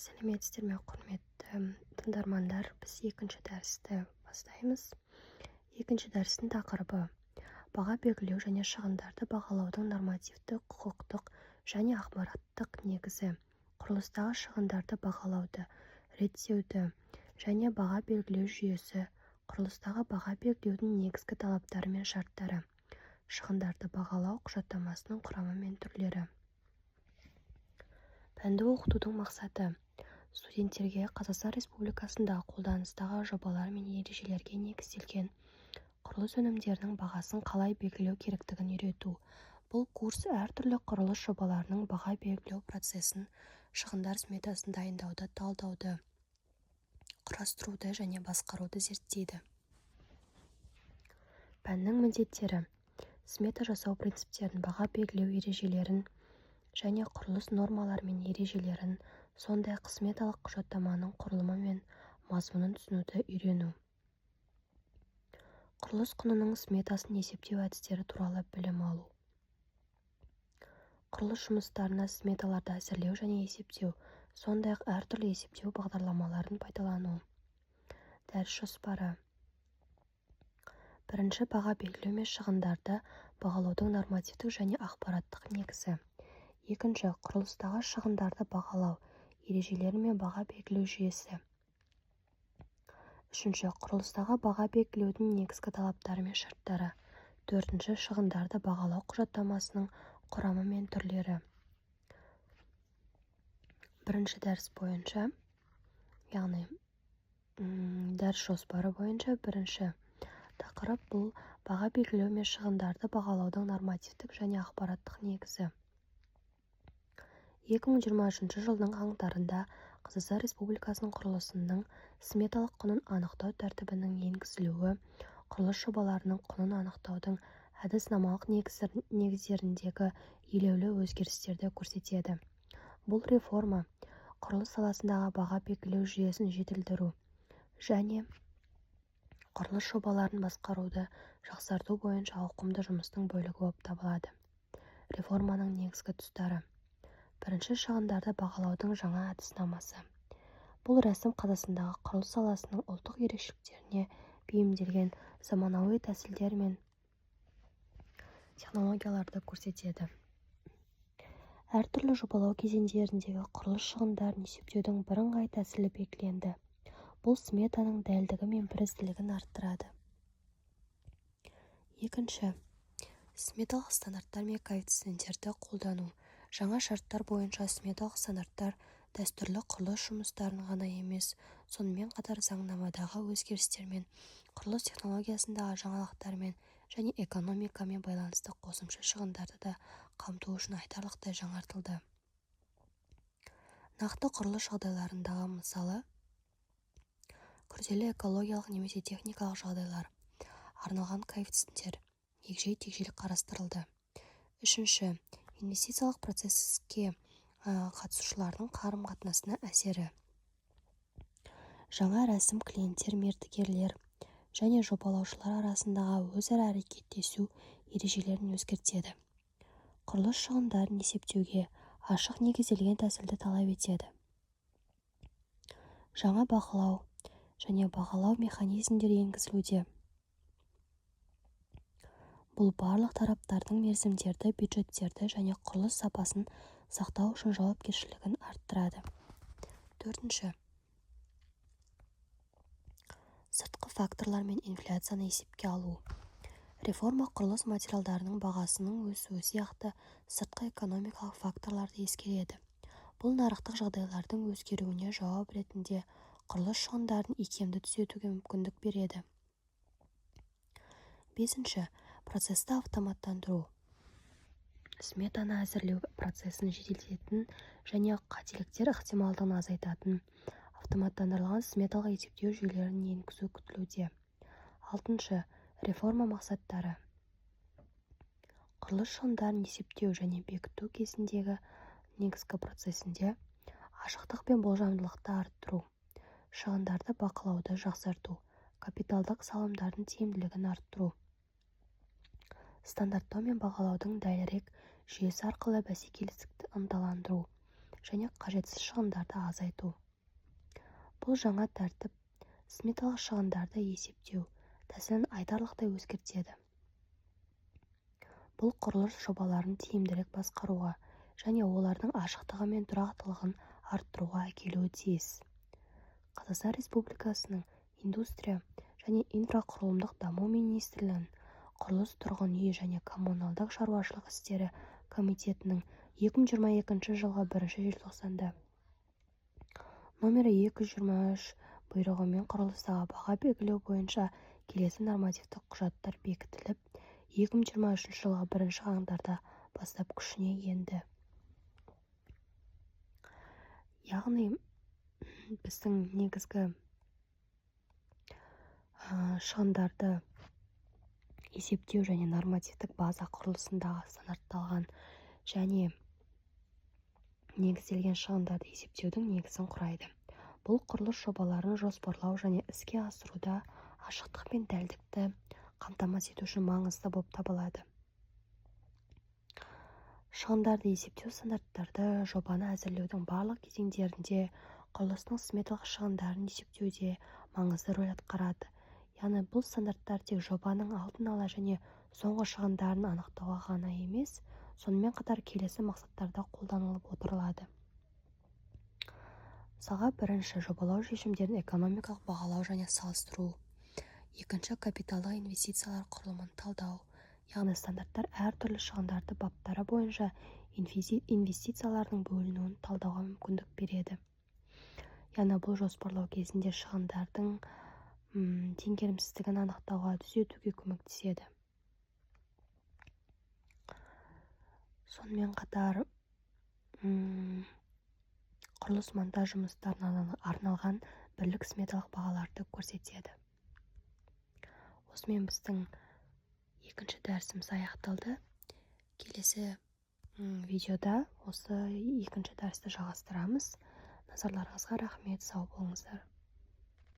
Сәлеметсіздер ме, құрметті тыңдармандар. Біз екінші дәрісті бастаймыз. Екінші дәрістің тақырыбы баға белгілеу және шығындарды бағалаудың нормативті, құқықтық және ақпараттық негізі, құрылыстағы шығындарды бағалауды, реттеуді және баға белгілеу жүйесі, құрылыстағы баға белгілеудің негізгі талаптары мен шарттары, шығындарды бағалау құжаттамасының құрамы мен түрлері. Пәнді оқытудың мақсаты студенттерге Қазақстан Республикасындағы қолданыстағы жобалар мен ережелерге негізделген құрылыс өнімдерінің бағасын қалай белгілеу керектігін үйрету. Бұл курс әртүрлі құрылыс жобаларының баға белгілеу процесін, шығындар сметасын дайындауды, талдауды, құрастыруды және басқаруды зерттейді. Пәннің міндеттері: смета жасау принциптерін, баға белгілеу ережелерін және құрылыс нормалары мен ережелерін, сондай-ақ сметалық құжаттаманың құрылымы мен мазмұнын түсінуді үйрену. Құрылыс құнының сметасын есептеу әдістері туралы білім алу. Құрылыс жұмыстарына сметаларды әзірлеу және есептеу, сондай-ақ әртүрлі есептеу бағдарламаларын пайдалану. Дәріс жоспары. Бірінші, баға белгілеу мен шығындарды бағалаудың нормативтік және ақпараттық негізі. Екінші, құрылыстағы шығындарды бағалау ережелері мен баға белгілеу жүйесі. Үшінші, құрылыстағы баға белгілеудің негізгі талаптары мен шарттары. Төртінші, шығындарды бағалау құжаттамасының құрамы мен түрлері. Бірінші дәріс бойынша, дәріс жоспары бойынша бірінші тақырып бұл баға белгілеу мен шығындарды бағалаудың нормативтік және ақпараттық негізі. 2023 жылдың қаңтарында Қазақстан Республикасының құрылысының сметалық құнын анықтау тәртібінің енгізілуі құрылыс жобаларының құнын анықтаудың әдіснамалық негіздеріндегі елеулі өзгерістерді көрсетеді. Бұл реформа құрылыс саласындағы баға белгілеу жүйесін жетілдіру және құрылыс жобаларын басқаруды жақсарту бойынша ауқымды жұмыстың бөлігі болып табылады. Реформаның негізгі тұстары: бірінші, шығындарды бағалаудың жаңа әдіснамасы. Бұл рәсім Қазақстандағы құрылыс саласының ұлттық ерекшеліктеріне бейімделген заманауи тәсілдер мен технологияларды көрсетеді. Әртүрлі жобалау кезеңдеріндегі құрылыс шығындарын есептеудің бірыңғай тәсілі белгіленді. Бұл сметаның дәлдігі мен бірізділігін арттырады. Екінші, сметалық стандарттар мен коэффициенттерді қолдану. Жаңа шарттар бойынша сметалық стандарттар дәстүрлі құрылыс жұмыстарын ғана емес, сонымен қатар заңнамадағы өзгерістермен, құрылыс технологиясындағы жаңалықтармен және экономикамен байланысты қосымша шығындарды да қамту үшін айтарлықтай жаңартылды. Нақты құрылыс жағдайларындағы мысалы, күрделі экологиялық немесе техникалық жағдайлар, арналған коэффициенттер, егжей-тегжейлі қарастырылды. Үшінші, инвестициялық процеске қатысушылардың қарым-қатынасына әсері. Жаңа рәсім клиенттер, мердігерлер және жобалаушылар арасындағы өзара әрекеттесу ережелерін өзгертеді. Құрылыс шығындарын есептеуге ашық негізделген тәсілді талап етеді. Жаңа бақылау және бағалау механизмдері енгізілуде. Бұл барлық тараптардың мерзімдерді, бюджеттерді және құрылыс сапасын сақтау үшін жауапкершілігін арттырады. Төртінші, сыртқы факторлар мен инфляцияны есепке алу. Реформа құрылыс материалдарының бағасының өсуі сияқты сыртқы экономикалық факторларды ескереді. Бұл нарықтық жағдайлардың өзгеруіне жауап ретінде құрылыс шығындарын икемді түзетуге мүмкіндік береді. Бесінші, процесті автоматтандыру. Сметаны әзірлеу процесін жеделдететін және қателіктер ықтималдығын азайтатын автоматтандырылған сметалық есептеу жүйелерін енгізу күтілуде. Алтыншы, реформа мақсаттары. Құрылыс шығындарын есептеу және бекіту кезіндегі негізгі процесінде ашықтық пен болжамдылықты арттыру, шығындарды бақылауды жақсарту, капиталдық салымдардың тиімділігін арттыру, стандарттау мен бағалаудың дәлірек жүйесі арқылы бәсекелестікті ынталандыру және қажетсіз шығындарды азайту. Бұл жаңа тәртіп сметалық шығындарды есептеу тәсілін айтарлықтай өзгертеді. Бұл құрылыс жобаларын тиімдірек басқаруға және олардың ашықтығы мен тұрақтылығын арттыруға әкелуі тиіс. Қазақстан Республикасының индустрия және инфрақұрылымдық даму министрлігінің құрылыс, тұрғын үй және коммуналдық шаруашылық істері комитетінің 2022 жылғы 1 желтоқсанда номері 223 бұйрығымен құрылыстағы баға белгілеу бойынша келесі нормативтік құжаттар бекітіліп, 2023 жылғы 1 қаңтарда бастап күшіне енді. Яғни біздің негізгі шығындарды есептеу және нормативтік база құрылысындағы стандартталған және негізделген шығындарды есептеудің негізін құрайды. Бұл құрылыс жобаларын жоспарлау және іске асыруда ашықтық пен дәлдікті қамтамасыз ету үшін маңызды болып табылады. Шығындарды есептеу стандарттарды жобаны әзірлеудің барлық кезеңдерінде құрылыстың сметалық шығындарын есептеуде маңызды рөл атқарады. Яғни бұл стандарттар тек жобаның алдын ала және соңғы шығындарын анықтауға ғана емес, сонымен қатар келесі мақсаттарда қолданылып отырылады. Мысалға, бірінші жобалау шешімдерін экономикалық бағалау және салыстыру. Екінші капиталдық инвестициялар құрылымын талдау. Яғни стандарттар әртүрлі шығындарды баптары бойынша инвестициялардың бөлінуін талдауға мүмкіндік береді. Яғни бұл жоспарлау кезінде шығындардың теңгерімсіздігін анықтауға, түзетуге көмектеседі. Сонымен қатар құрылыс монтаж жұмыстарына арналған бірлік сметалық бағаларды көрсетеді. Осымен біздің екінші дәрісіміз аяқталды. Келесі видеода осы екінші дәрісті жалғастырамыз. Назарларыңызға рахмет, сау болыңыздар.